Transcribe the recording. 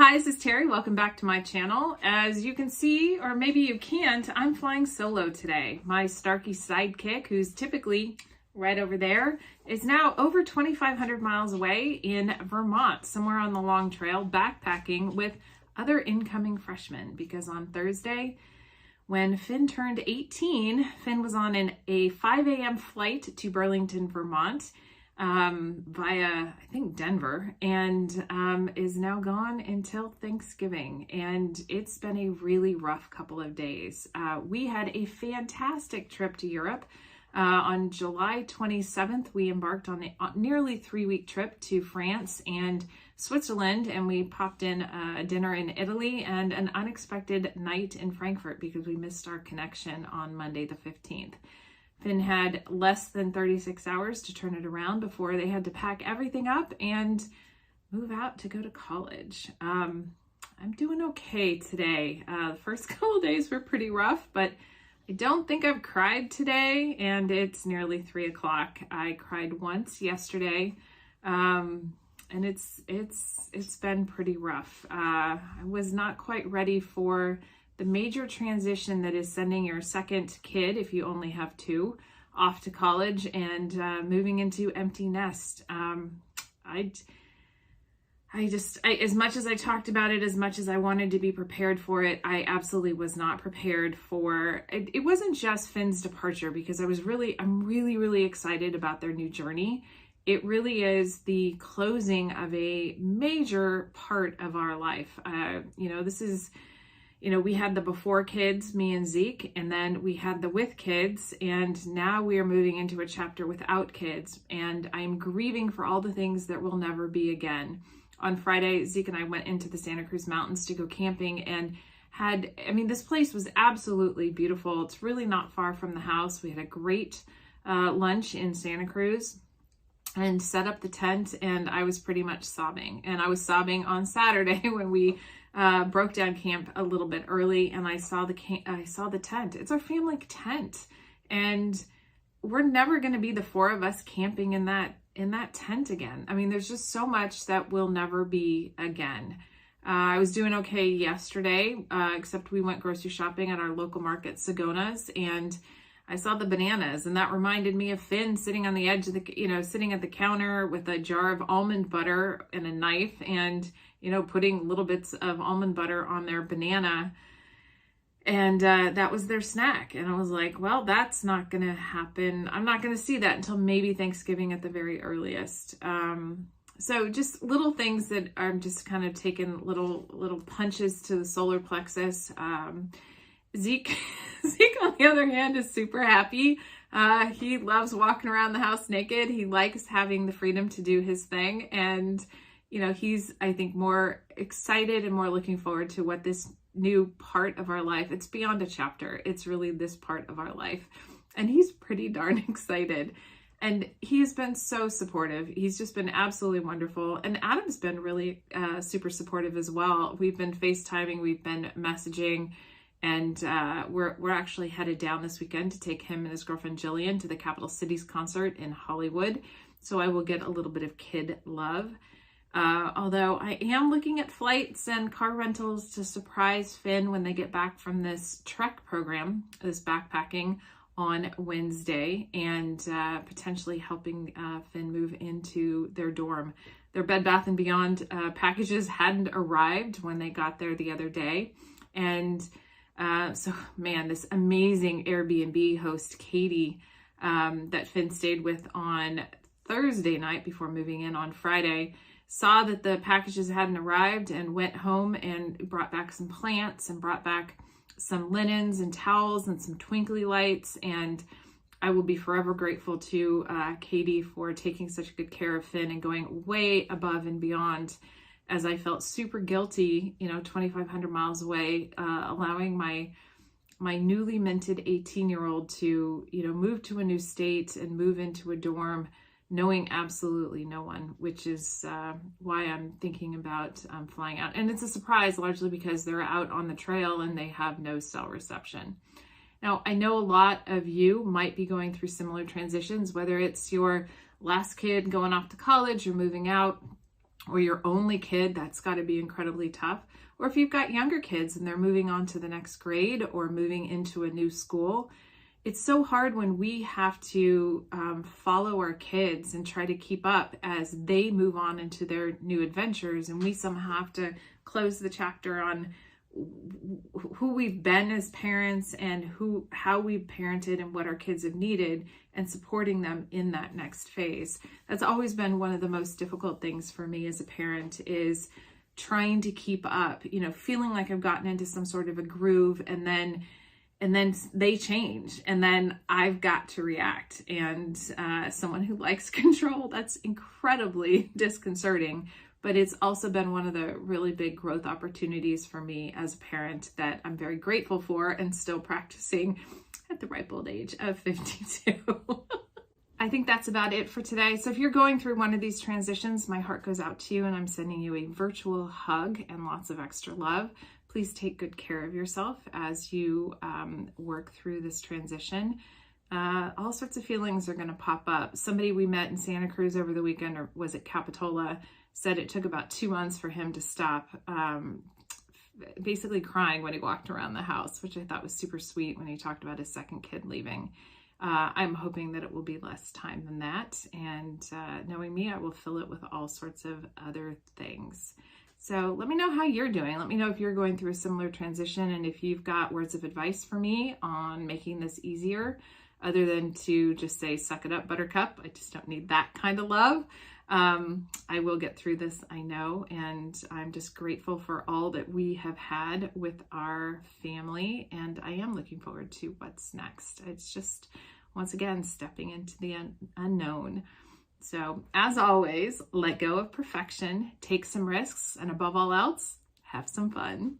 Hi, this is Terri. Welcome back to my channel. As you can see, or maybe you can't, I'm flying solo today. My Snarky Sidekick, who's typically right over there, is now over 2,500 miles away in Vermont, somewhere on the long trail, backpacking with other incoming freshmen. Because on Thursday, when Finn turned 18, Finn was on a 5 a.m. flight to Burlington, Vermont, via, I think, Denver, and is now gone until Thanksgiving. And it's been a really rough couple of days. We had a fantastic trip to Europe. On July 27th, we embarked on a nearly 3-week trip to France and Switzerland, and we popped in a dinner in Italy and an unexpected night in Frankfurt because we missed our connection on Monday the 15th. Finn had less than 36 hours to turn it around before they had to pack everything up and move out to go to college. I'm doing okay today. The first couple of days were pretty rough, but I don't think I've cried today, and it's nearly 3 o'clock. I cried once yesterday, and it's been pretty rough. I was not quite ready for the major transition that is sending your second kid, if you only have 2, off to college and moving into empty nest. As much as I talked about it, as much as I wanted to be prepared for it, I absolutely was not prepared for it. It wasn't just Finn's departure, because I'm really excited about their new journey. It really is the closing of a major part of our life. We had the before kids, me and Zeke, and then we had the with kids, and now we are moving into a chapter without kids, and I'm grieving for all the things that will never be again. On Friday, Zeke and I went into the Santa Cruz Mountains to go camping, and this place was absolutely beautiful. It's really not far from the house. We had a great lunch in Santa Cruz and set up the tent, and I was pretty much sobbing. And I was sobbing on Saturday when we broke down camp a little bit early, and I saw the tent. It's our family tent, and we're never going to be the 4 of us camping in that tent again. There's just so much that will never be again. I was doing okay yesterday, except we went grocery shopping at our local market, Sagona's, and I saw the bananas, and that reminded me of Finn sitting on the edge of sitting at the counter with a jar of almond butter and a knife, and putting little bits of almond butter on their banana, and that was their snack. And I was like, well, that's not gonna happen. I'm not gonna see that until maybe Thanksgiving at the very earliest. So just little things that I'm just kind of taking little punches to the solar plexus. Zeke, on the other hand, is super happy. He loves walking around the house naked. He likes having the freedom to do his thing. And, he's, I think, more excited and more looking forward to what this new part of our life, it's beyond a chapter. It's really this part of our life. And he's pretty darn excited. And he's been so supportive. He's just been absolutely wonderful. And Adam's been really super supportive as well. We've been FaceTiming, we've been messaging, and we're actually headed down this weekend to take him and his girlfriend Jillian to the Capital Cities concert in Hollywood. So I will get a little bit of kid love. Although I am looking at flights and car rentals to surprise Finn when they get back from this trek program, this backpacking, on Wednesday, and potentially helping Finn move into their dorm. Their Bed Bath & Beyond packages hadn't arrived when they got there the other day. And so, man, this amazing Airbnb host, Katie, that Finn stayed with on Thursday night before moving in on Friday, saw that the packages hadn't arrived and went home and brought back some plants and brought back some linens and towels and some twinkly lights. And I will be forever grateful to Katie for taking such good care of Finn and going way above and beyond, as I felt super guilty, 2,500 miles away, allowing my newly minted 18-year-old to, move to a new state and move into a dorm, knowing absolutely no one, which is why I'm thinking about flying out. And it's a surprise, largely because they're out on the trail and they have no cell reception. Now, I know a lot of you might be going through similar transitions, whether it's your last kid going off to college or moving out, or your only kid, that's got to be incredibly tough. Or if you've got younger kids and they're moving on to the next grade or moving into a new school, it's so hard when we have to follow our kids and try to keep up as they move on into their new adventures, and we somehow have to close the chapter on who we've been as parents and how we've parented and what our kids have needed, and supporting them in that next phase. That's always been one of the most difficult things for me as a parent, is trying to keep up, feeling like I've gotten into some sort of a groove, and then they change, and then I've got to react. And someone who likes control, that's incredibly disconcerting. But it's also been one of the really big growth opportunities for me as a parent that I'm very grateful for, and still practicing at the ripe old age of 52. I think that's about it for today. So if you're going through one of these transitions, my heart goes out to you, and I'm sending you a virtual hug and lots of extra love. Please take good care of yourself as you work through this transition. All sorts of feelings are going to pop up. Somebody we met in Santa Cruz over the weekend, or was it Capitola, said it took about 2 months for him to stop basically crying when he walked around the house, which I thought was super sweet when he talked about his second kid leaving. I'm hoping that it will be less time than that. And knowing me, I will fill it with all sorts of other things. So let me know how you're doing. Let me know if you're going through a similar transition, and if you've got words of advice for me on making this easier, other than to just say, suck it up, buttercup. I just don't need that kind of love. I will get through this, I know, and I'm just grateful for all that we have had with our family, and I am looking forward to what's next. It's just, once again, stepping into the unknown. So, as always, let go of perfection, take some risks, and above all else, have some fun.